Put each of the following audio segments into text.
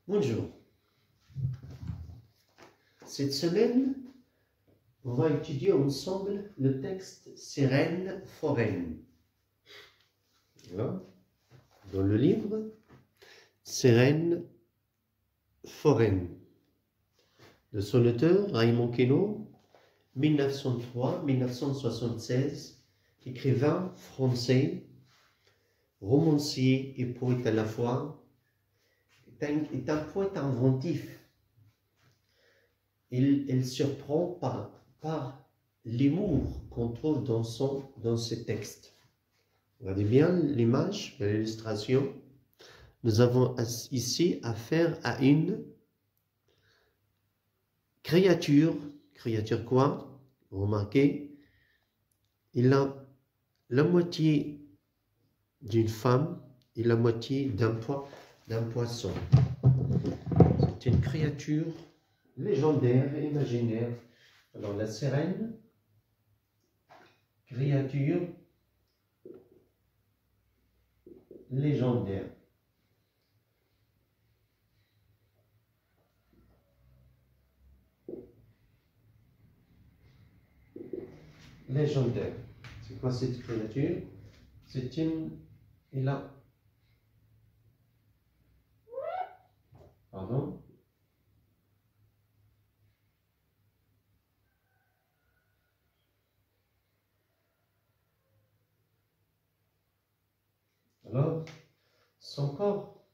Bonjour. Cette semaine, on va étudier ensemble le texte Sirène foraine. Voilà. Dans le livre Sirène foraine de son auteur Raymond Queneau, 1903-1976, écrivain français, romancier et poète à la fois, est un poète inventif. Il surprend par l'humour qu'on trouve dans ses textes. Regardez bien l'image, l'illustration. Nous avons ici affaire à une créature. Créature quoi? Remarquez, il a la moitié d'une femme et la moitié d'un poisson. C'est une créature légendaire et imaginaire. Alors la sirène, créature légendaire. Légendaire. C'est quoi cette créature? C'est une... Il a... Pardon? Alors, son corps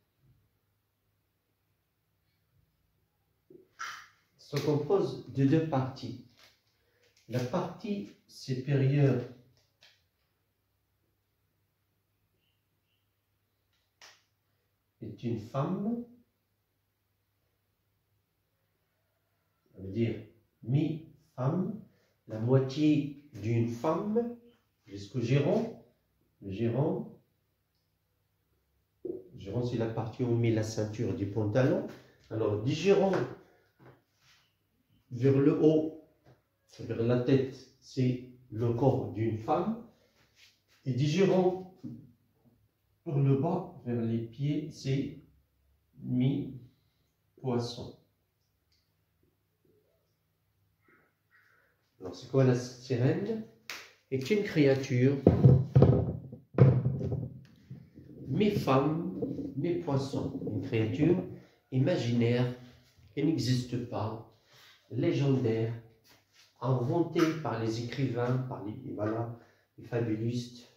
se compose de deux parties. La partie supérieure est une femme, ça veut dire mi-femme, la moitié d'une femme jusqu'au giron. Le giron, c'est la partie où on met la ceinture du pantalon. Alors, du giron vers le haut, vers la tête, c'est le corps d'une femme. Et du giron vers le bas, vers les pieds, c'est mi-poisson. Alors, c'est quoi la sirène? C'est une créature mi-femme, mi-poisson. Une créature imaginaire qui n'existe pas, légendaire, inventée par les écrivains, par les fabulistes,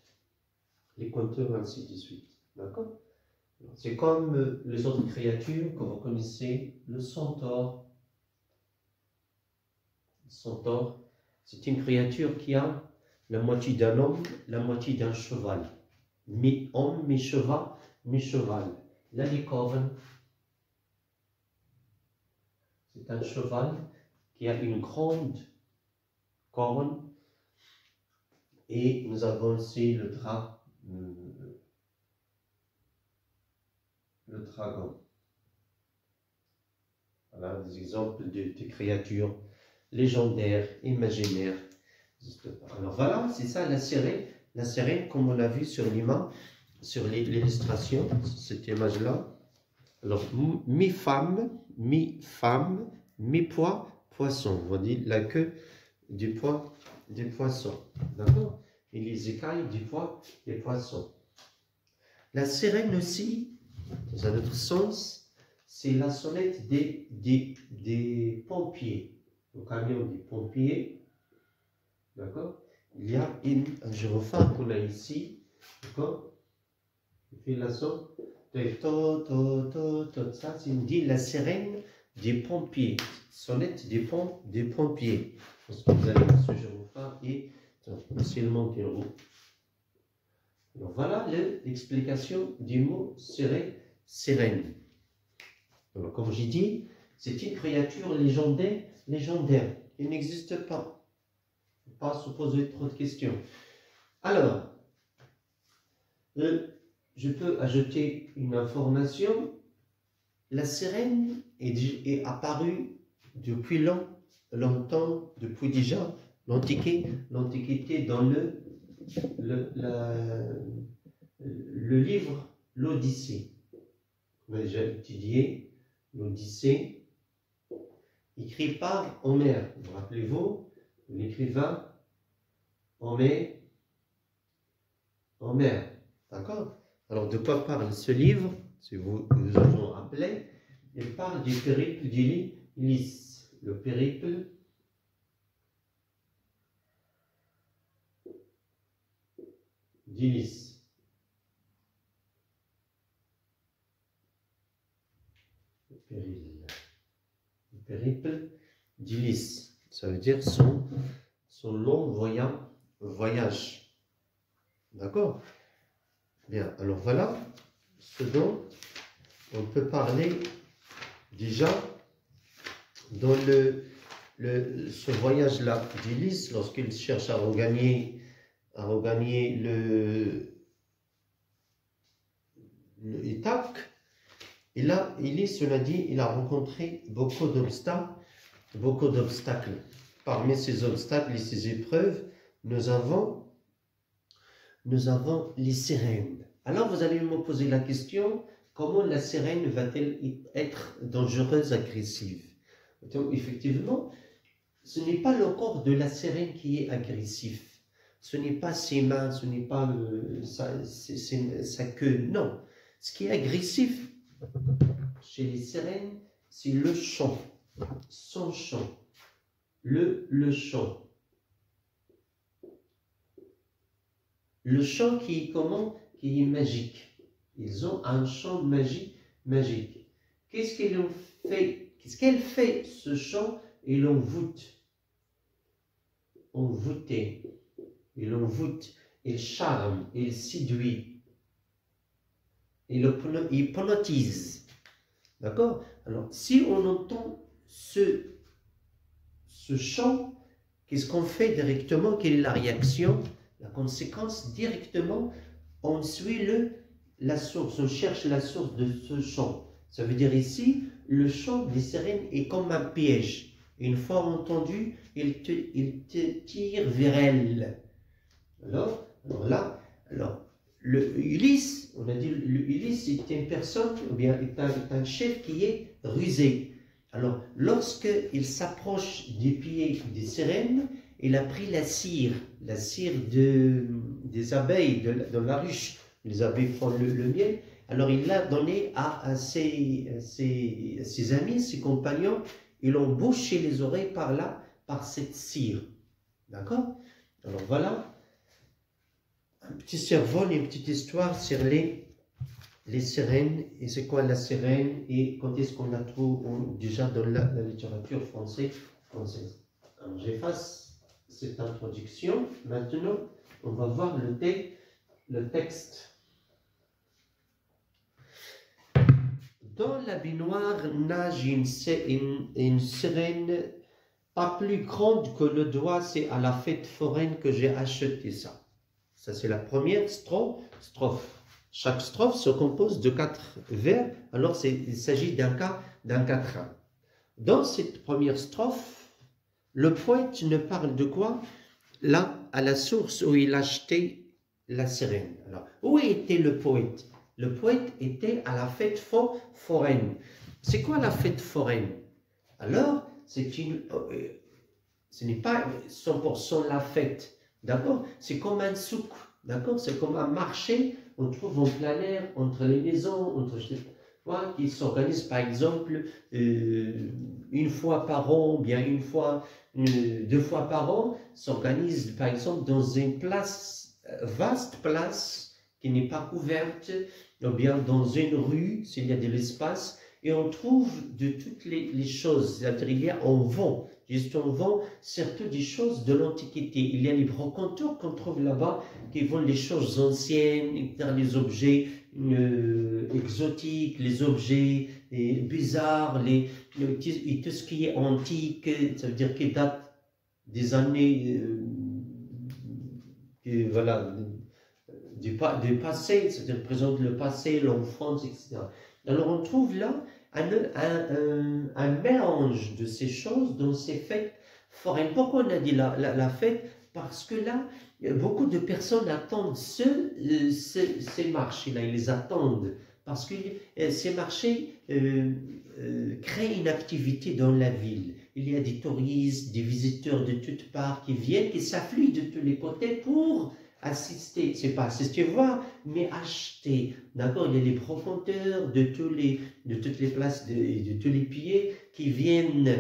les conteurs, ainsi de suite. D'accord? C'est comme les autres créatures que vous connaissez, le centaure. Le centaure, c'est une créature qui a la moitié d'un homme, la moitié d'un cheval. Mi-homme, mi-cheval. La licorne, c'est un cheval qui a une grande corne. Et nous avons aussi le dragon. Voilà des exemples de créatures légendaires, imaginaires. Alors voilà, c'est ça la sirène. La sirène, comme on l'a vu sur l'image, sur l'illustration, cette image-là. Alors, mi-femme, mi-poids, poisson. On dit la queue du poisson. D'accord? Et les écailles du poissons. La sirène aussi, dans un autre sens, c'est la sonnette des pompiers. Le camion des pompiers. D'accord? Il y a un gyrophare qu'on a ici. D'accord? Il fait la sonne. Ça, c'est dit la sirène des pompiers. Sonnette des pompiers. Parce que vous avez ce gyrophare et essentiellement des roues. Alors voilà l'explication du mot sirène. Alors, comme j'ai dit, c'est une créature légendaire. Il n'existe pas. Il ne faut pas se poser trop de questions. Alors, je peux ajouter une information. La sirène est apparue depuis longtemps, depuis déjà l'Antiquité dans le livre l'Odyssée. On a déjà étudié l'Odyssée, écrit par Homère. Vous rappelez-vous, l'écrivain Homère. D'accord? Alors, de quoi parle ce livre? Si vous vous en rappelez, il parle du périple d'Ulysse. Le périple d'Ulysse. Le périple d'Ulysse. Ça veut dire son long voyage. D'accord? Bien, alors voilà ce dont on peut parler déjà dans ce voyage-là d'Ulysse, lorsqu'il cherche à regagner l'Ithaque. Et là, Ulysse, on a dit, il a rencontré beaucoup d'obstacles. Parmi ces obstacles et ces épreuves, nous avons les sirènes. Alors, vous allez me poser la question, comment la sirène va-t-elle être dangereuse, agressive? Donc, effectivement, ce n'est pas le corps de la sirène qui est agressif. Ce n'est pas ses mains, ce n'est pas sa queue, non. Ce qui est agressif chez les sirènes, c'est le chant, son chant, le chant. Le chant qui est comment? Qui est magique. Ils ont un chant magique. Qu'est-ce qu'elle fait, ce chant? Il l'envoûte. Il envoûte, il charme, il séduit, il hypnotise. D'accord? Alors, si on entend ce chant, qu'est-ce qu'on fait directement? Quelle est la réaction? La conséquence, directement, on suit la source, on cherche la source de ce chant. Ça veut dire ici, le chant des sirènes est comme un piège. Une fois entendu, il te tire vers elle. Alors Ulysse, on a dit, Ulysse est une personne, ou bien est un chef qui est rusé. Alors, lorsqu'il s'approche des pieds des sirènes, il a pris la cire des abeilles dans la ruche. Les abeilles font le miel. Alors, il l'a donné à ses amis, ses compagnons. Ils l'ont bouché les oreilles par cette cire. D'accord? Alors, voilà un petit survol, une petite histoire sur les sirènes, et c'est quoi la sirène, et quand est-ce qu'on la trouve déjà dans la littérature française. Alors, j'efface cette introduction. Maintenant, on va voir le texte. Dans la baignoire nage une sirène pas plus grande que le doigt, c'est à la fête foraine que j'ai acheté ça. Ça, c'est la première strophe. Chaque strophe se compose de 4 vers, alors il s'agit d'un quatrain. Dans cette première strophe, le poète ne parle de quoi? Là, à la source où il achetait la sirène. Alors, où était le poète? Le poète était à la fête foraine. C'est quoi la fête foraine? Alors, ce n'est pas 100% la fête. D'accord? C'est comme un souk, d'accord? C'est comme un marché, on trouve en plein air, entre les maisons, qui s'organise par exemple une fois par an, bien une fois, 2 fois par an, s'organise par exemple dans une place, vaste place, qui n'est pas couverte, ou bien dans une rue, s'il y a de l'espace, et on trouve de toutes les choses, c'est-à-dire on vend surtout des choses de l'Antiquité. Il y a les brocanteurs qu'on trouve là-bas, qui vendent les choses anciennes, les objets exotiques, les objets bizarres, et tout ce qui est antique, ça veut dire qui date des années, voilà, du passé, c'est-à-dire présente le passé, l'enfance, etc. Alors on trouve là un mélange de ces choses dans ces fêtes foraines. Pourquoi on a dit la fête? Parce que là, beaucoup de personnes attendent ces marchés-là, ils les attendent Parce que ces marchés créent une activité dans la ville. Il y a des touristes, des visiteurs de toutes parts qui viennent, qui s'affluent de tous les côtés pour assister, c'est pas assister voir, mais acheter. D'accord? Il y a les profondeurs de toutes les places, de tous les pieds qui viennent.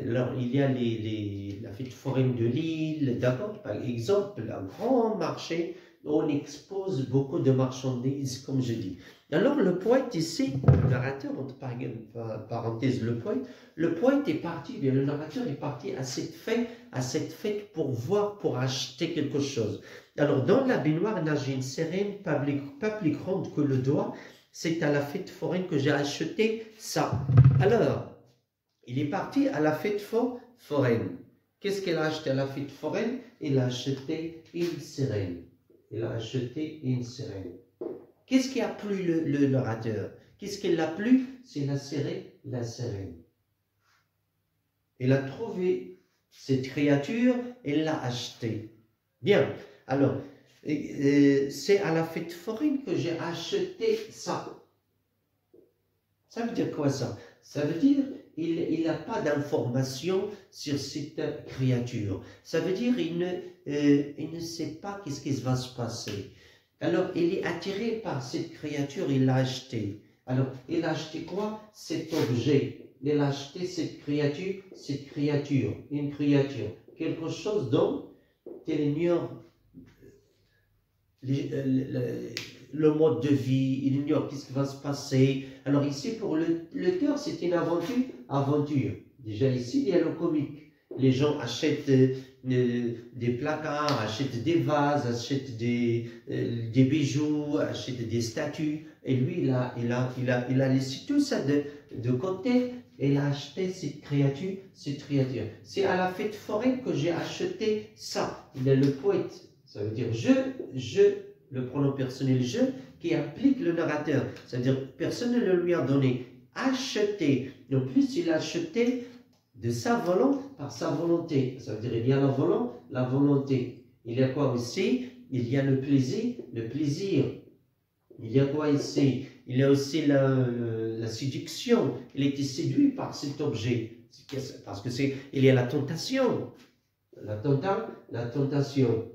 Alors, il y a la fête foraine de Lille, d'accord? Par exemple, un grand marché où on expose beaucoup de marchandises, comme je dis. Alors, le poète ici, le narrateur, entre parenthèses, le poète est parti, bien, le narrateur est parti à cette fête pour voir, pour acheter quelque chose. Alors, dans la baignoire nage une sirène pas plus grande que le doigt. C'est à la fête foraine que j'ai acheté ça. Alors, il est parti à la fête foraine. Qu'est-ce qu'il a acheté à la fête foraine? Il a acheté une sirène. Il a acheté une sirène. Qu'est-ce qui a plu le narrateur? Qu'est-ce qui l'a plu? C'est la sirène. Il a trouvé cette créature et l'a achetée. Bien. Alors, c'est à la fête foraine que j'ai acheté ça. Ça veut dire quoi ça? Ça veut dire il n'a pas d'informations sur cette créature. Ça veut dire il ne sait pas qu'est-ce qui va se passer. Alors, il est attiré par cette créature, il l'a acheté. Alors, il a acheté quoi? Cet objet. Il a acheté cette créature, une créature. Quelque chose dont il ignore le mode de vie, il ignore qu'est-ce qui va se passer. Alors ici, pour le cœur, c'est une aventure. Déjà ici, il y a le comique. Les gens achètent des placards, achètent des vases, achètent des bijoux, achètent des statues. Et lui, il a laissé tout ça de côté. Et il a acheté cette créature. C'est à la fête foraine que j'ai acheté ça. Il est le poète. Ça veut dire le pronom personnel je, qui implique le narrateur. C'est-à-dire personne ne le lui a donné. Acheté. En plus, il a acheté de sa volonté, par sa volonté. Ça veut dire il y a la volonté. Il y a quoi aussi? Il y a le plaisir. Il y a quoi ici? Il y a aussi la séduction. Il était séduit par cet objet. Parce que il y a la tentation. La tentation.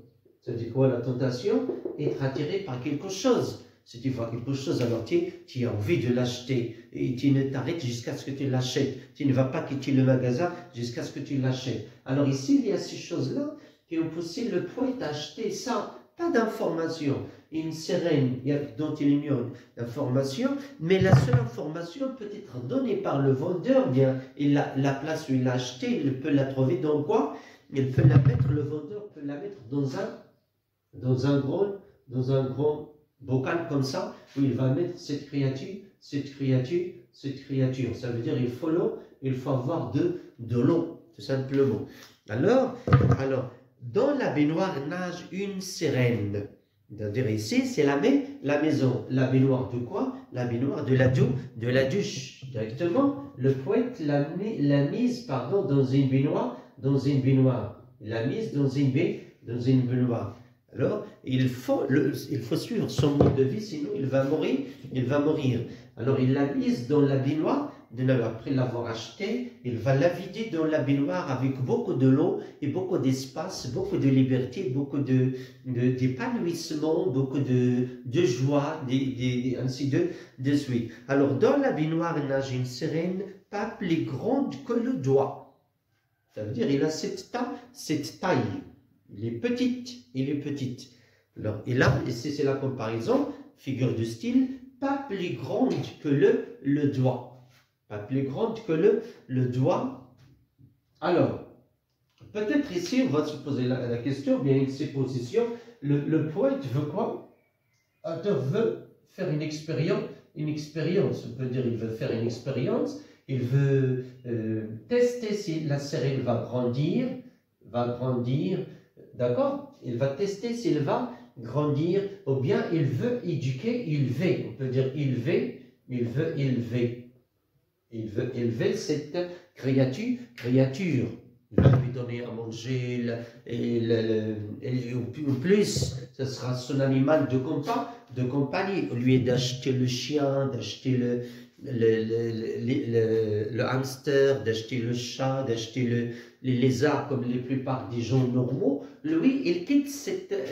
Ça veut dire quoi la tentation? Être attiré par quelque chose. Si tu vois quelque chose, alors tu as envie de l'acheter. Et tu ne t'arrêtes jusqu'à ce que tu l'achètes. Tu ne vas pas quitter le magasin jusqu'à ce que tu l'achètes. Alors ici, il y a ces choses-là qui ont poussé le poète à acheter ça. Pas d'information. Une sirène dont il ignore l'information, mais la seule information peut être donnée par le vendeur. Bien, la place où il l'a acheté, il peut la trouver dans quoi? Il peut la mettre, le vendeur peut la mettre dans un grand bocal comme ça, où il va mettre cette créature. Ça veut dire il faut l'eau, il faut avoir de l'eau, tout simplement. Alors, dans la baignoire nage une sirène. C'est-à-dire ici, c'est la maison. La baignoire de quoi? La baignoire de la douche. Directement, le poète l'a mise dans une baignoire. Il l'a mise dans une baignoire. Alors, il faut suivre son mode de vie, sinon il va mourir. Alors, il l'a mise dans la baignoire. Après l'avoir achetée, il va la vider dans la baignoire avec beaucoup de l'eau et beaucoup d'espace, beaucoup de liberté, beaucoup d'épanouissement, beaucoup de joie, ainsi de suite. Alors, dans la baignoire nage une sirène pas plus grande que le doigt. Ça veut dire il a cette taille. Il est petite. Alors, et là, ici c'est la comparaison, figure de style, pas plus grande que le doigt. Pas plus grande que le doigt. Alors, peut-être ici, on va se poser la question, bien une supposition, le poète veut quoi? L'auteur veut faire une expérience, on peut dire il veut faire une expérience, il veut tester si la sirène va grandir, d'accord? Il va tester s'il va grandir, ou bien il veut élever, on peut dire il veut élever cette créature. Il va lui donner à manger, et au plus, ce sera son animal de compas, de compagnie. Au lieu d'acheter le chien, d'acheter le hamster, d'acheter le chat, d'acheter les lézards comme la plupart des gens normaux, lui, il quitte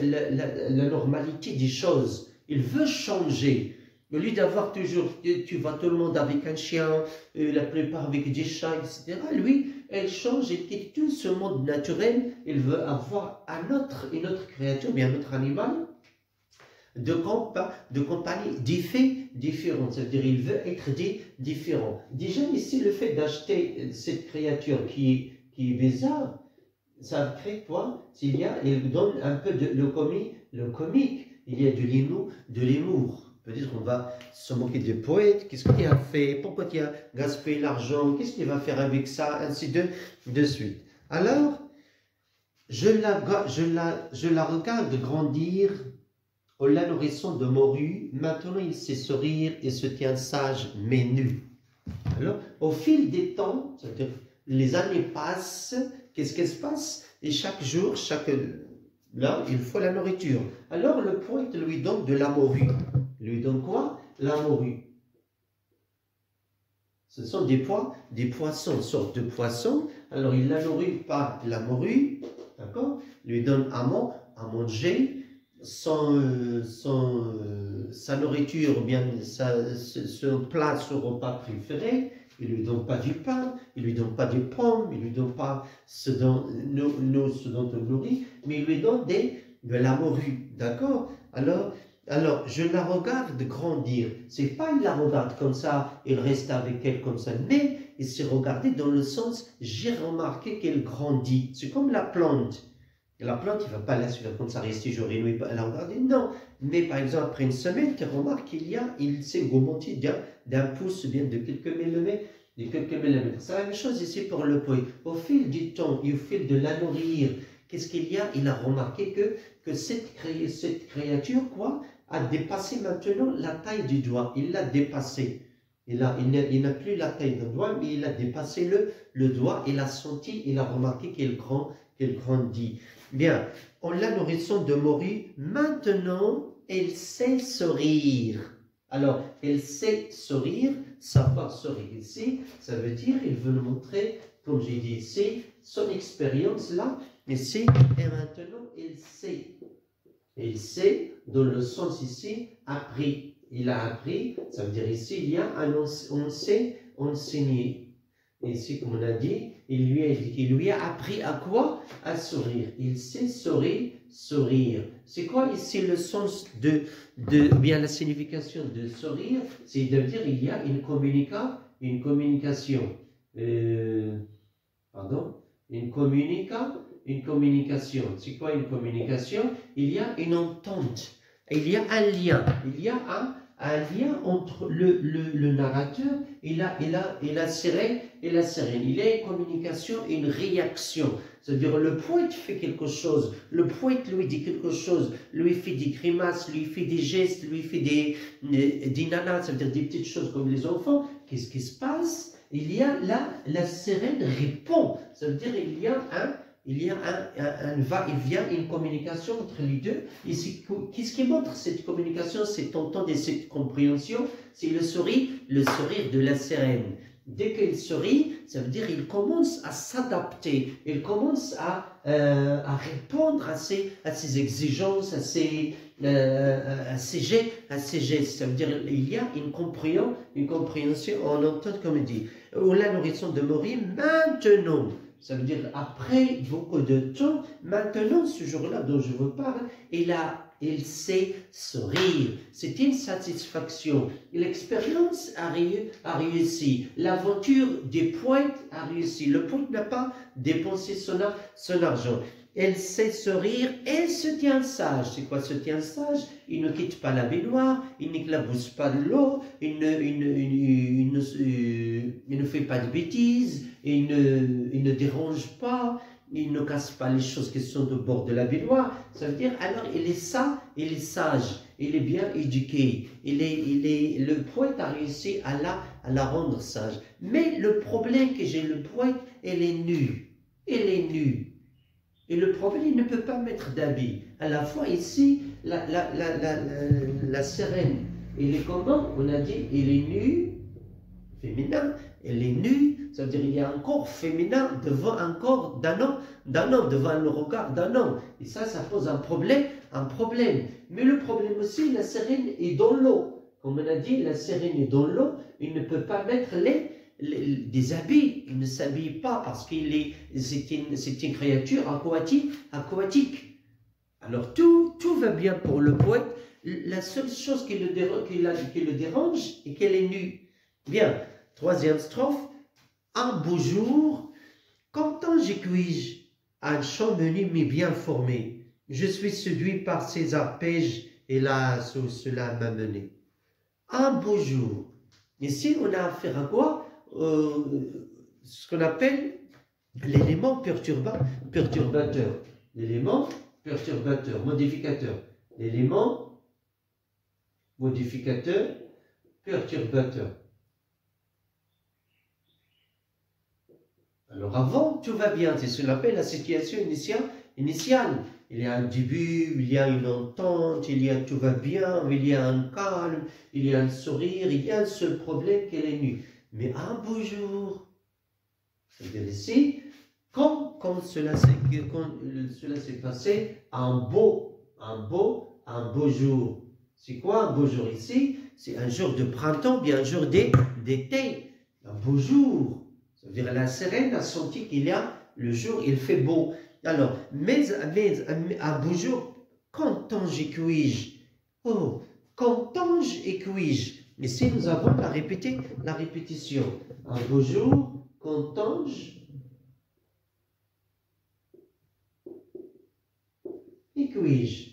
la normalité des choses. Il veut changer. Au lieu d'avoir toujours, tu vois tout le monde avec un chien, la plupart avec des chats, etc. Lui, elle change, il quitte tout ce monde naturel. Il veut avoir une autre créature, bien un autre animal de compagnie différente. Ça veut dire il veut être différent. Déjà ici, le fait d'acheter cette créature qui est bizarre, ça crée quoi? Il donne un peu le comique. Il y a de l'humour. Peut-être qu'on va se moquer des poètes. Qu'est-ce qu'il a fait? Pourquoi tu as gaspillé l'argent? Qu'est-ce qu'il va faire avec ça? Ainsi de suite. Alors, je la regarde grandir. On la nourrisson de morue. Maintenant, il sait sourire et se tient sage mais nu. Alors, au fil des temps, c'est-à-dire les années passent. Qu'est-ce qui se passe? Et chaque jour, là, il faut la nourriture. Alors, le poète lui donne de la morue. Il lui donne quoi? La morue. Ce sont des poissons, une sorte de poisson. Alors, il la nourrit par la morue, d'accord? Il lui donne à manger. Sa nourriture, ou bien son plat, son repas préféré. Il ne lui donne pas du pain, il ne lui donne pas des pommes, il ne lui donne pas ce dont on nourrit, mais il lui donne de la morue, d'accord? Alors, je la regarde grandir. C'est pas il la regarde comme ça, il reste avec elle comme ça, mais il s'est regardé dans le sens, j'ai remarqué qu'elle grandit. C'est comme la plante. La plante, il ne va pas la suivre comme ça, rester jour et nuit, la regarder, non. Mais par exemple, après une semaine, tu remarques il s'est augmenté d'un pouce, bien de quelques millimètres. C'est la même chose ici pour le poète. Au fil du temps et au fil de la nourrir, qu'est-ce qu'il y a? Il a remarqué que cette créature, quoi, a dépassé maintenant la taille du doigt. Il l'a dépassé. Il n'a plus la taille d'un doigt, mais il a dépassé le doigt. Il a senti, il a remarqué qu'elle grandit. Bien, en la nourrissant de morue, maintenant, elle sait sourire. Alors, elle sait sourire, savoir sourire ici, ça veut dire, il veut nous montrer, comme j'ai dit ici, son expérience là, ici, et maintenant, elle sait. Elle sait, dans le sens ici, appris. Il a appris, ça veut dire ici, il y a un enseigné. Ici, comme on a dit, il lui a appris à quoi? À sourire. Il sait sourire. C'est quoi ici le sens bien la signification de sourire? C'est de dire il y a une communication. Une communication. C'est quoi une communication? Il y a une entente. Il y a un lien. Il y a un lien entre le narrateur et la sirène. Il y a une communication et une réaction. C'est-à-dire le poète fait quelque chose, le poète lui dit quelque chose, lui fait des grimaces, lui fait des gestes, lui fait des nanas, ça veut dire des petites choses comme les enfants. Qu'est-ce qui se passe? Il y a là, la sirène répond. Ça veut dire il y a un va-et-vient, une communication entre les deux. Et qu'est-ce qui montre cette communication, cette entente et cette compréhension? C'est le sourire de la sirène. Dès qu'il sourit, ça veut dire qu'il commence à s'adapter, il commence à répondre à ses exigences, à ses gestes. Ça veut dire qu'il y a une compréhension, on entend comme il dit. On la nourrisson de mourir maintenant. Ça veut dire après beaucoup de temps, maintenant ce jour-là dont je vous parle, il sait sourire. C'est une satisfaction. L'expérience a réussi. L'aventure des poètes a réussi. Le poète n'a pas dépensé son argent. Elle sait sourire, elle se tient sage. C'est quoi se tient sage? Il ne quitte pas la baignoire, il n'éclabousse pas de l'eau, il ne fait pas de bêtises, il ne dérange pas, il ne casse pas les choses qui sont au bord de la baignoire. Ça veut dire, alors il est sage, il est bien éduqué, le poète a réussi à la rendre sage. Mais le problème que j'ai, le poète, elle est nue. Et le problème, il ne peut pas mettre d'habit. À la fois ici, la sirène, elle est comment? On a dit, elle est nue, féminin, elle est nue, ça veut dire qu'il y a un corps féminin devant un corps d'un homme, devant le regard d'un homme. Et ça pose un problème. Mais le problème aussi, la sirène est dans l'eau. Comme on a dit, la sirène est dans l'eau, il ne peut pas mettre des habits, il ne s'habille pas parce c'est une créature aquatique. Alors tout va bien pour le poète. La seule chose qui le dérange est qu'elle est nue. Bien, troisième strophe. Un beau jour, content j'écuige, un chant menu mais bien formé. Je suis séduit par ses arpèges et là, cela m'a mené. Un beau jour. Ici, on a affaire à quoi? Ce qu'on appelle l'élément perturbateur. L'élément perturbateur, modificateur. L'élément modificateur, perturbateur. Alors avant, tout va bien. C'est ce qu'on appelle la situation initiale. Il y a un début, il y a une entente, tout va bien, il y a un calme, il y a un sourire, il y a un seul problème qu'elle est nue. Mais un beau jour, c'est-à-dire ici, quand cela s'est passé, un beau jour. C'est quoi un beau jour ici? C'est un jour de printemps, bien un jour d'été. Un beau jour. Ça veut dire la sirène a senti qu'il y a le jour, il fait beau. Alors, mais un beau jour, qu'entends-je et cuis-je? Oh, qu'entends-je et cuis-je? Ici, nous avons la répétition. Un beau jour, qu'entends-je et cuis-je?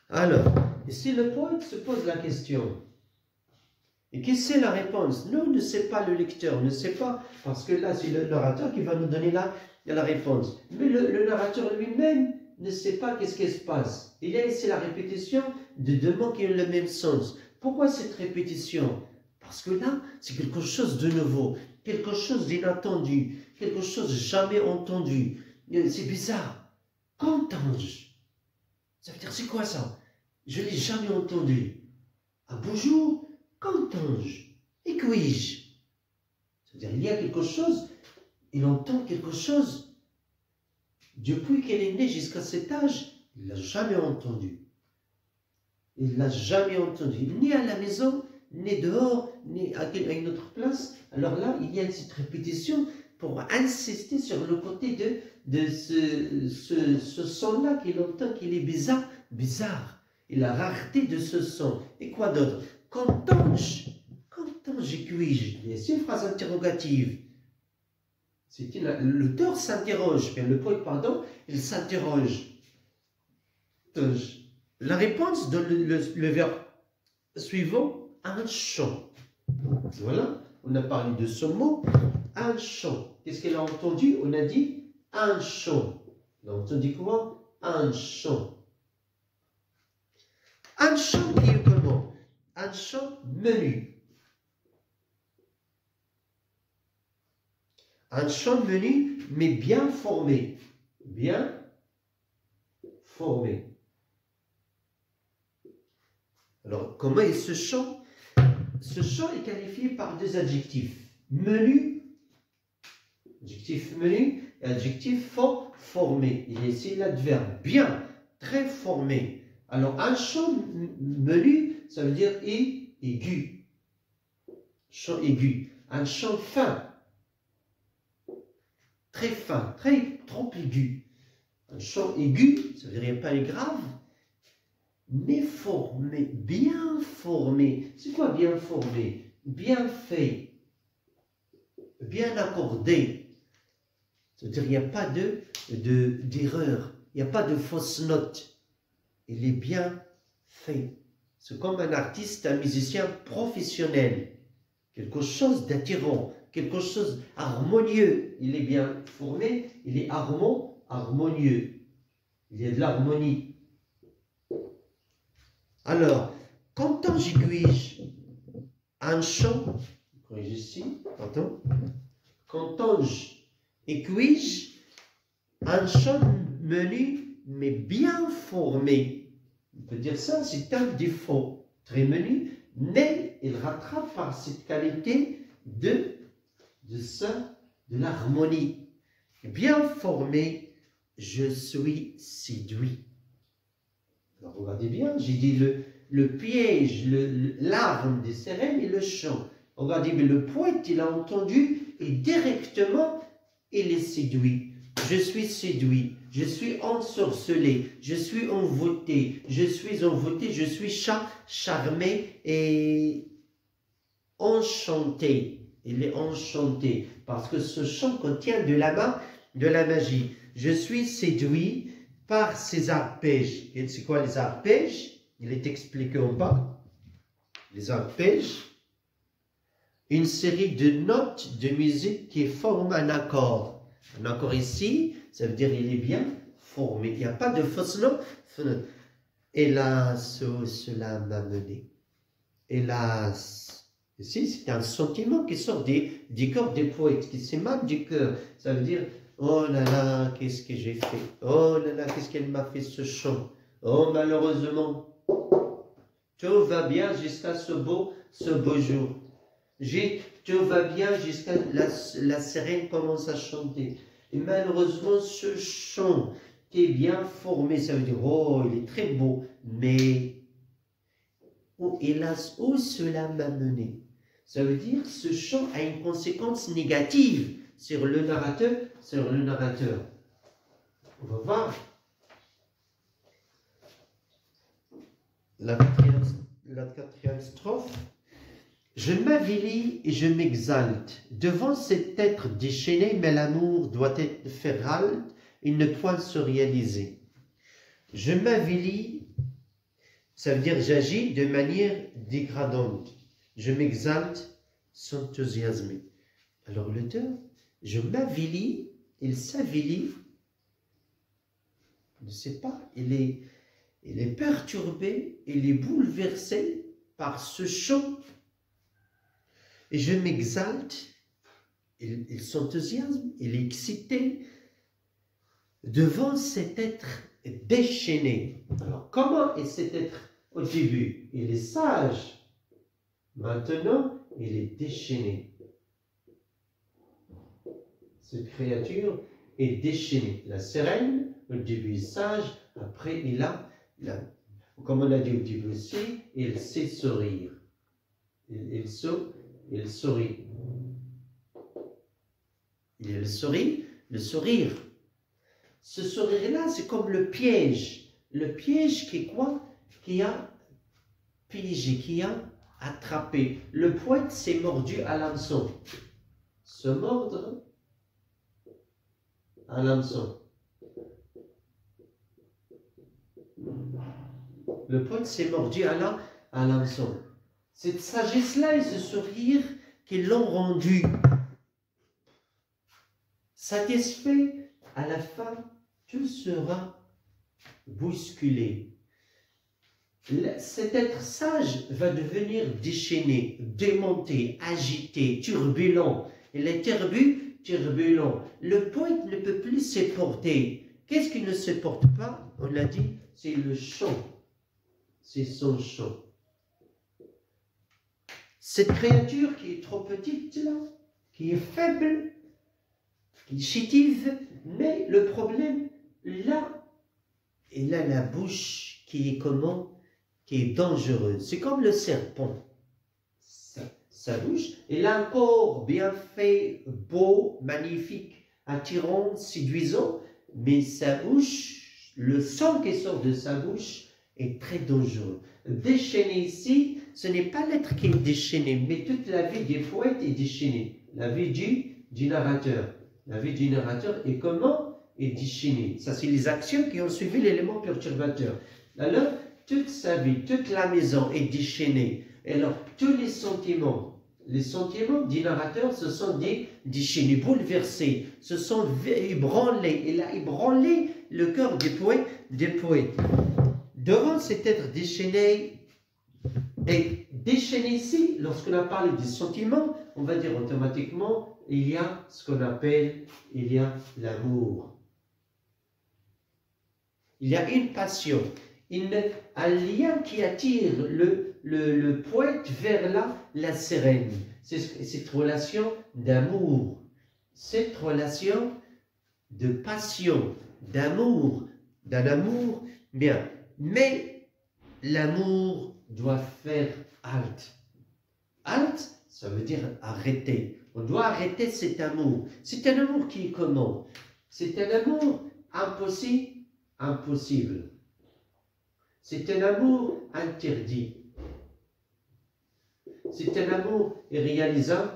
Alors, ici le poète se pose la question. Et qui sait la réponse? Nous, ne sait pas le lecteur, ne sait pas, parce que là, c'est le narrateur qui va nous donner la réponse. Mais le narrateur lui-même ne sait pas qu'est-ce qui se passe. Il y a ici la répétition de deux mots qui ont le même sens. Pourquoi cette répétition? Parce que là, c'est quelque chose de nouveau, quelque chose d'inattendu, quelque chose de jamais entendu. C'est bizarre. Qu'entends-je? Ça veut dire, c'est quoi ça? Je ne l'ai jamais entendu. Un beau jour, qu'entends-je? Et cuis-je? C'est-à-dire, il y a quelque chose, il entend quelque chose. Depuis qu'elle est née jusqu'à cet âge, il ne l'a jamais entendu. Il ne l'a jamais entendu, ni à la maison, ni dehors, ni à une autre place. Alors là, il y a cette répétition pour insister sur le côté de ce son-là qu'il entend, qu'il est bizarre. Et la rareté de ce son. Et quoi d'autre? Qu'entends-je et cuis-je? Il y a ici une phrase interrogative. L'auteur s'interroge, bien le poète, pardon, il s'interroge. La réponse donne le verbe suivant, un chant. Voilà, on a parlé de ce mot, un chant. Qu'est-ce qu'elle a entendu? On a dit un chant. On a entendu quoi? Un chant. Un chant qui est comment? Un chant menu. Un chant menu, mais bien formé. Bien formé. Alors, comment est ce chant? Ce chant est qualifié par deux adjectifs. Menu, adjectif menu, et adjectif formé. Il y a ici l'adverbe. Bien, très formé. Alors, un chant menu, ça veut dire aigu. Chant aigu. Un chant fin. Très fin, trop aigu. Un chant aigu, ça veut dire qu'il n'y a pas les graves, mais formé, bien formé. C'est quoi bien formé? Bien fait, bien accordé. C'est-à-dire qu'il n'y a pas d'erreur, il n'y a pas de fausse note. Il est bien fait. C'est comme un artiste, un musicien professionnel. Quelque chose d'attirant, quelque chose d'harmonieux. Il est bien formé, il est harmonieux. Il y a de l'harmonie. Alors, qu'entends-je cuis-je? un chant, corrige ici, pardon, qu'entends-je et puis-je un chant menu mais bien formé. On peut dire ça, c'est un défaut très menu, mais il rattrape par cette qualité de l'harmonie. Bien formé, je suis séduit. Alors regardez bien, j'ai dit le piège, l'arme des sirènes et le chant. Regardez, mais le poète, il a entendu et directement, il est séduit. Je suis séduit, je suis ensorcelé, je suis envoûté, je suis charmé et enchanté. Il est enchanté parce que ce chant contient de la magie. Je suis séduit par ces arpèges. Et c'est quoi les arpèges? Il est expliqué en bas. Les arpèges, une série de notes de musique qui forment un accord. Un accord ici, ça veut dire qu'il est bien formé. Il n'y a pas de fausse note. Hélas, cela m'a mené. Hélas. Ici, c'est un sentiment qui sort du corps des poètes, qui s'émane du cœur. Ça veut dire, oh là là, qu'est-ce que j'ai fait? Oh là là, qu'est-ce qu'elle m'a fait ce chant? Oh, malheureusement, tout va bien jusqu'à ce beau jour. Tout va bien jusqu'à la sirène commence à chanter. Et malheureusement, ce chant qui est bien formé, ça veut dire, oh, il est très beau, mais, oh, hélas, où cela m'a mené? Ça veut dire que ce chant a une conséquence négative sur le narrateur. On va voir. La quatrième strophe. Je m'avilis et je m'exalte devant cet être déchaîné, mais l'amour doit être faire halte et ne point se réaliser. Je m'avilis, ça veut dire j'agis de manière dégradante. Je m'exalte sans enthousiasmer. Alors l'auteur, je m'avilis, il s'avilit, je ne sais pas, il est perturbé, il est bouleversé par ce chant. Et je m'exalte, il s'enthousiasme, il est excité devant cet être déchaîné. Alors, comment est cet être au début? Il est sage. Maintenant, il est déchaîné. Cette créature est déchaînée. La sirène, au début, est sage. Après, comme on a dit au début aussi, il sait sourire. Il sourit. Il sourit, le sourire. Ce sourire-là, c'est comme le piège. Le piège qui est quoi? Qui a piégé, qui a attrapé. Le poète s'est mordu à l'hameçon. Se mordre à l'hameçon. Le poète s'est mordu à l'hameçon. Cette sagesse-là et ce sourire qui l'ont rendu satisfait, à la fin, tout sera bousculé. Cet être sage va devenir déchaîné, démonté, agité, turbulent. Il est turbulent. Le poète ne peut plus se porter. Qu'est-ce qu'il ne se porte pas? On l'a dit, c'est le chant. C'est son chant. Cette créature qui est trop petite là, qui est faible, qui est chétive, mais le problème, là, il a la bouche qui est comment? Qui est dangereuse. C'est comme le serpent. Sa bouche, il a un corps bien fait, beau, magnifique, attirant, séduisant, mais sa bouche, le sang qui sort de sa bouche est très dangereux. Déchaîné ici, ce n'est pas l'être qui est déchaîné, mais toute la vie des poètes est déchaînée. La vie du narrateur. La vie du narrateur est comment? Est déchaînée. Ça, c'est les actions qui ont suivi l'élément perturbateur. Alors, toute sa vie, toute la maison est déchaînée. Et alors, tous les sentiments du narrateur se sont déchaînés, bouleversés, se sont ébranlés. Il a ébranlé le cœur des poètes. Devant cet être déchaîné et déchaîner ici, lorsqu'on a parlé des sentiments, on va dire automatiquement, il y a ce qu'on appelle, il y a l'amour. Il y a une passion, un lien qui attire le poète vers la sirène. C'est cette relation d'amour, cette relation de passion, d'amour, d'un amour bien. Mais l'amour doit faire halte. Halte, ça veut dire arrêter. On doit arrêter cet amour. C'est un amour qui est comment? C'est un amour impossible. C'est un amour interdit. C'est un amour irréalisable.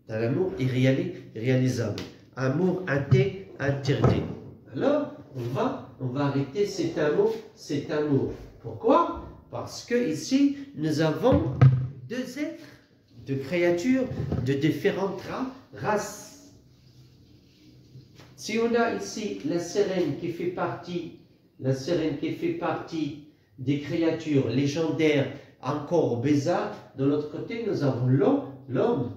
Un amour irréalisable. Amour interdit. Alors, on va arrêter cet amour. Pourquoi? Parce que ici, nous avons deux êtres, deux créatures de différentes races. Si on a ici la sirène qui fait partie des créatures légendaires encore bizarres, de l'autre côté, nous avons l'homme,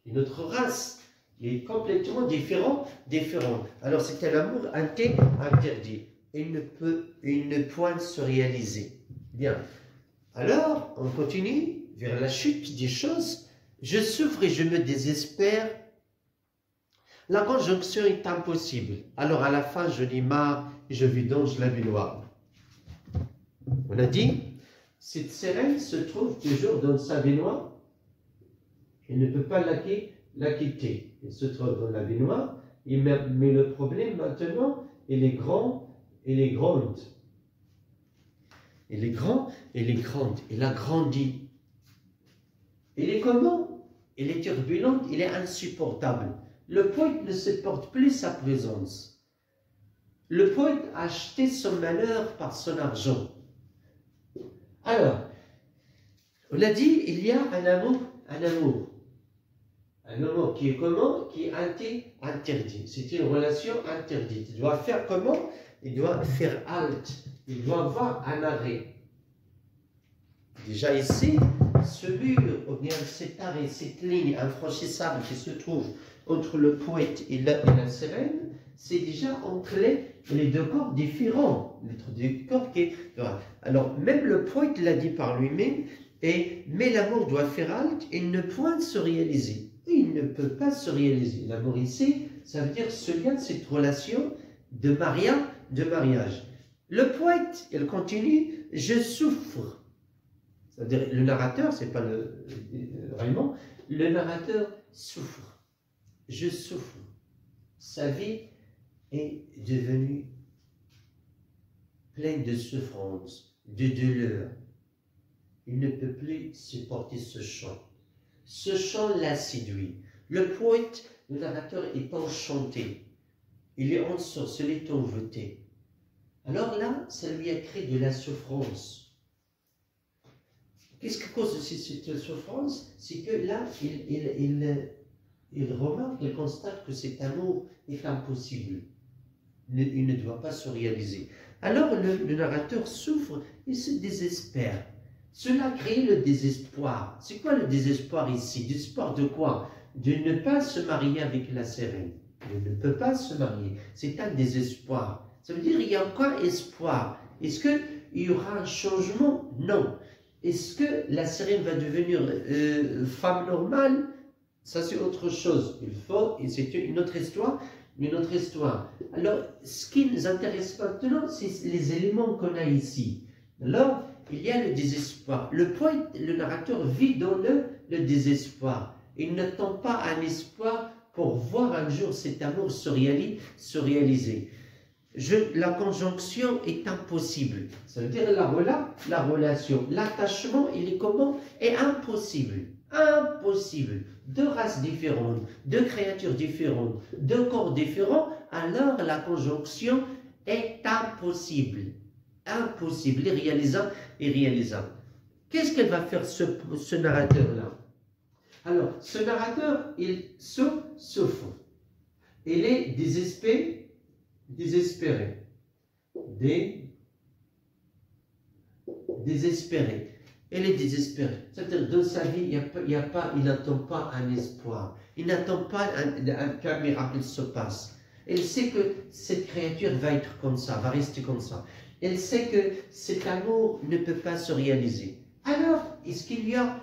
une autre race. Il est complètement différent. Alors c'est un amour interdit. Il ne peut se réaliser. Bien. Alors, on continue vers la chute des choses. Je souffre et je me désespère. La conjonction est impossible. Alors à la fin, je dis marre et je vidange la baignoire. On a dit, cette sirène se trouve toujours dans sa baignoire. Elle ne peut pas la quitter. Elle se trouve dans la baignoire. Mais le problème maintenant, il est grand, il est grande. Il est grand, il est grande. Il a grandi. Il est comment? Il est turbulente, il est insupportable. Le poète ne supporte plus sa présence. Le poète a acheté son malheur par son argent. Alors, on a dit, il y a un amour. Un amour qui est comment? Qui est interdit. C'est une relation interdite. Il doit faire comment? Il doit faire halte. Il doit avoir un arrêt. Déjà ici, ce mur, ou bien cet arrêt, cette ligne infranchissable qui se trouve entre le poète et la sirène, c'est déjà entre les deux corps différents. Les deux corps alors, même le poète l'a dit par lui-même, mais l'amour doit faire halte et ne point se réaliser. Il ne peut pas se réaliser. L'amour ici, ça veut dire ce lien, cette relation de mariage. Le poète, il continue, je souffre. C'est-à-dire, le narrateur, c'est pas vraiment, le narrateur souffre. Je souffre. Sa vie est devenue pleine de souffrance, de douleur. Il ne peut plus supporter ce chant. Ce chant l'a séduit. Le poète, le narrateur est enchanté. Il est ensorcelé, envoûté. Alors là, ça lui a créé de la souffrance. Qu'est-ce que cause cette souffrance? C'est que là, il remarque, il constate que cet amour est impossible. Il ne doit pas se réaliser. Alors le narrateur souffre et se désespère. Cela crée le désespoir. C'est quoi le désespoir ici? Désespoir de quoi? De ne pas se marier avec la sirène. Il ne peut pas se marier. C'est un désespoir. Ça veut dire qu'il y a encore espoir. Est-ce qu'il y aura un changement? Non. Est-ce que la sirène va devenir femme normale? Ça, c'est autre chose. Et c'est une autre histoire. Alors, ce qui nous intéresse maintenant, c'est les éléments qu'on a ici. Alors, il y a le désespoir. Le poète, le narrateur vit dans le désespoir. Il n'attend pas un espoir pour voir un jour cet amour se réaliser. La conjonction est impossible. Ça veut dire la relation. L'attachement, il est comment? Est impossible. Impossible. Deux races différentes, deux créatures différentes, deux corps différents, alors la conjonction est impossible. Impossible, irréalisable. Qu'est-ce qu'elle va faire ce narrateur-là? Alors, ce narrateur, il souffre. Il est désespéré. Désespéré. désespéré. Elle est désespérée. C'est-à-dire, dans sa vie, il n'attend pas un espoir. Il n'attend pas qu'un miracle se passe. Elle sait que cette créature va être comme ça, va rester comme ça. Elle sait que cet amour ne peut pas se réaliser. Alors, est-ce qu'il y a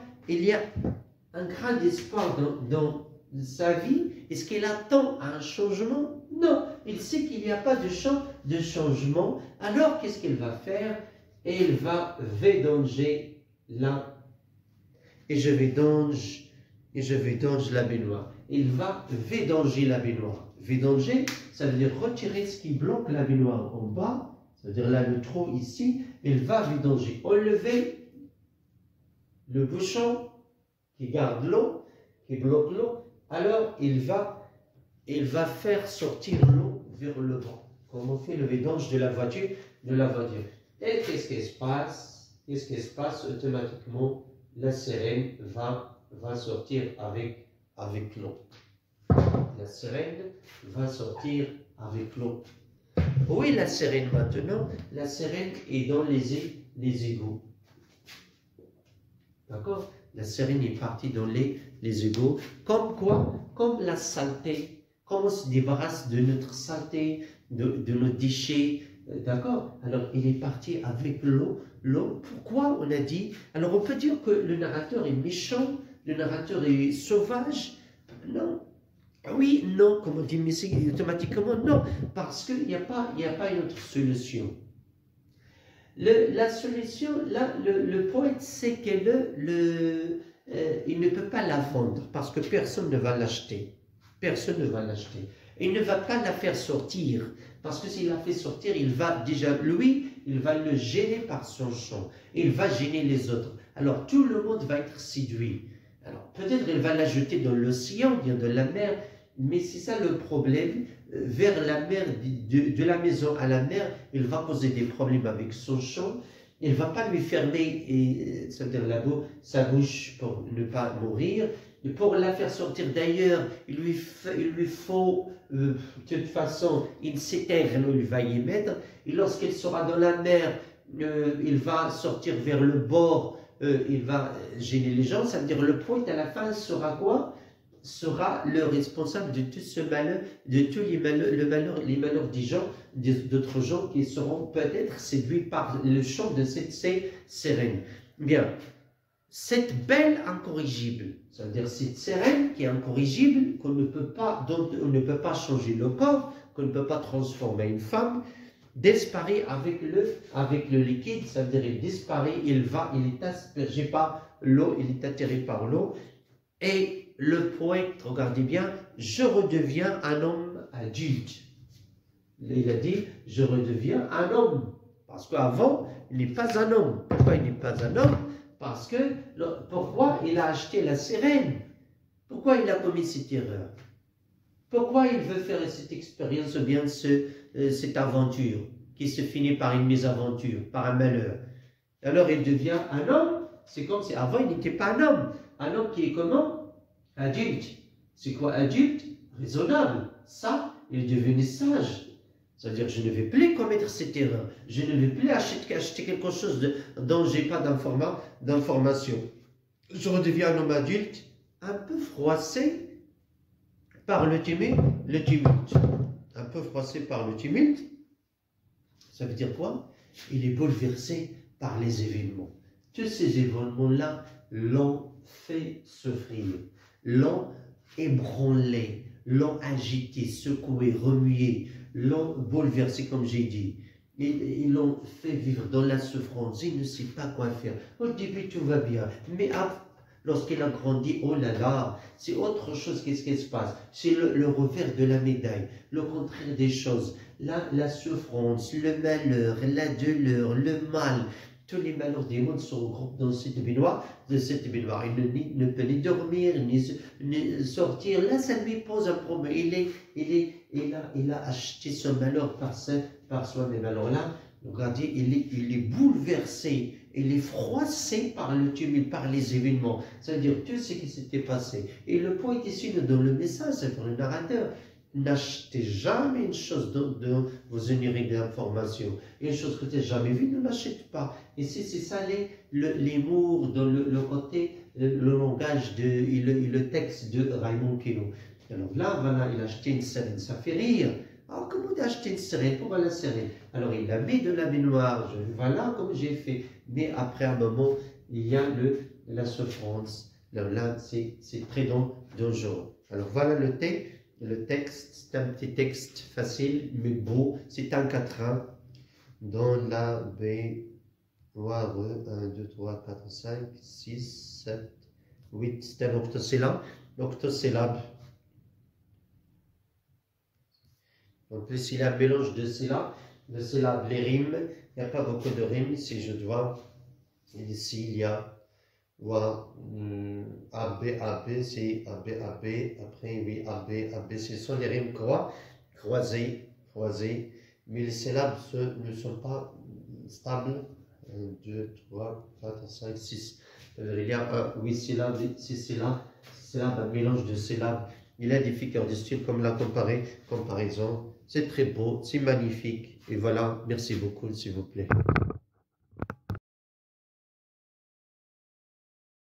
un grand espoir dans sa vie? Est-ce qu'elle attend un changement? Non, elle sait qu'il n'y a pas de changement. Alors, qu'est-ce qu'elle va faire? Elle va védanger là. Et je védange la baignoire. Il va védanger la baignoire. Védanger, ça veut dire retirer ce qui bloque la baignoire en bas. Ça veut dire là, le trou ici. Il va védanger. Enlever le bouchon qui garde l'eau, qui bloque l'eau. Alors, il va faire sortir l'eau vers le bas. Comme on fait le vidange de la voiture. Et qu'est-ce qui se passe? Qu'est-ce qui se passe? Automatiquement, la sirène va sortir avec l'eau. La sirène va sortir avec l'eau. Où est la sirène maintenant? La sirène est dans les égouts. D'accord? La sirène est partie dans les égouts. Comme quoi? Comme la saleté. Comme on se débarrasse de notre saleté, de nos déchets. D'accord? Alors, il est parti avec l'eau. Pourquoi on a dit? Alors, on peut dire que le narrateur est méchant, le narrateur est sauvage. Non. Oui, non, comme on dit, mais c'est automatiquement non, parce qu'il n'y a pas une autre solution. La solution, là, le poète sait qu'elle il ne peut pas la vendre, parce que personne ne va l'acheter. Personne ne va l'acheter. Il ne va pas la faire sortir, parce que s'il la fait sortir, il va déjà, lui, il va le gêner par son chant. Il va gêner les autres. Alors, tout le monde va être séduit. Alors, peut-être il va la jeter dans l'océan, bien de la mer, mais c'est ça le problème. Vers la mer, de la maison à la mer, il va poser des problèmes avec son chant. Il ne va pas lui fermer sa bouche pour ne pas mourir. Et pour la faire sortir d'ailleurs, il lui faut, de toute façon, une citerne où il va y mettre. Et lorsqu'elle sera dans la mer, il va sortir vers le bord, il va gêner les gens. Ça veut dire le poète à la fin sera quoi? Sera le responsable de tout ce malheur, de tous les malheurs des gens, d'autres gens qui seront peut-être séduits par le chant de cette sirène. Bien, cette belle incorrigible, ça veut dire cette sirène qui est incorrigible, dont on ne peut pas changer le corps, qu'on ne peut pas transformer une femme, disparaît avec le liquide, ça veut dire il disparaît, il est aspergé par l'eau, il est attiré par l'eau, et le poète, regardez bien, je redeviens un homme adulte. Il a dit, je redeviens un homme. Parce qu'avant, il n'est pas un homme. Pourquoi il n'est pas un homme? Parce que, pourquoi il a acheté la sirène? Pourquoi il a commis cette erreur? Pourquoi il veut faire cette expérience ou bien cette aventure qui se finit par une mésaventure, par un malheur? Alors il devient un homme. C'est comme si avant il n'était pas un homme. Un homme qui est comment? Adulte. C'est quoi adulte? Raisonnable. Ça, il est devenu sage. C'est-à-dire, je ne vais plus commettre cette erreur. Je ne vais plus acheter quelque chose dont je n'ai pas d'information. Je redeviens un homme adulte, un peu froissé par le tumulte. Un peu froissé par le tumulte. Ça veut dire quoi? Il est bouleversé par les événements. Tous ces événements-là l'ont fait souffrir, l'ont ébranlé, l'ont agité, secoué, remué, l'ont bouleversé, comme j'ai dit. Ils l'ont fait vivre dans la souffrance. Il ne sait pas quoi faire. Au début, tout va bien. Mais lorsqu'il a grandi, oh là là, c'est autre chose. Qu'est-ce qui se passe? C'est le revers de la médaille, le contraire des choses. La souffrance, le malheur, la douleur, le mal. Tous les malheurs des mondes se regroupent dans cette baignoire. Il ne peut ni dormir, ni sortir. Là, ça lui pose un problème. Il a acheté son malheur par soi-même. Alors là, regardez, il est bouleversé, il est froissé par le tumulte, par les événements. C'est-à-dire tout ce qui s'était passé. Et le poète ici nous donne le message, c'est pour le narrateur. n'achetez jamais une chose dans vos numériques d'information. Une chose que tu n'as jamais vue, ne l'achète pas. Et c'est ça les mots dans le côté, le langage et le texte de Raymond Queneau. Alors là, voilà, il a acheté une sirène, ça fait rire. Alors, comment d'acheter une sirène? Pourquoi la sirène? Alors, il la met de la baignoire, voilà comme j'ai fait. Mais après un moment, il y a la souffrance. Alors là, c'est très dangereux. Alors voilà le texte, c'est un petit texte facile, mais beau. C'est un quatrain dans la baignoire. 1, 2, 3, 4, 5, 6, 7, 8. C'est un octosyllabe. Donc les syllabes, mélange de syllabes, les rimes, il n'y a pas beaucoup de rimes, si je dois, ici il y a AB, AB, c'est AB, AB, après oui, AB, AB, ce sont les rimes croisées, mais les syllabes ne sont pas stables. 1, 2, 3, 4, 5, 6. Il y a 8 syllabes, 6 syllabes, un mélange de syllabes. Il a des figures de style comme la comparaison. C'est très beau, c'est magnifique. Et voilà, merci beaucoup, s'il vous plaît.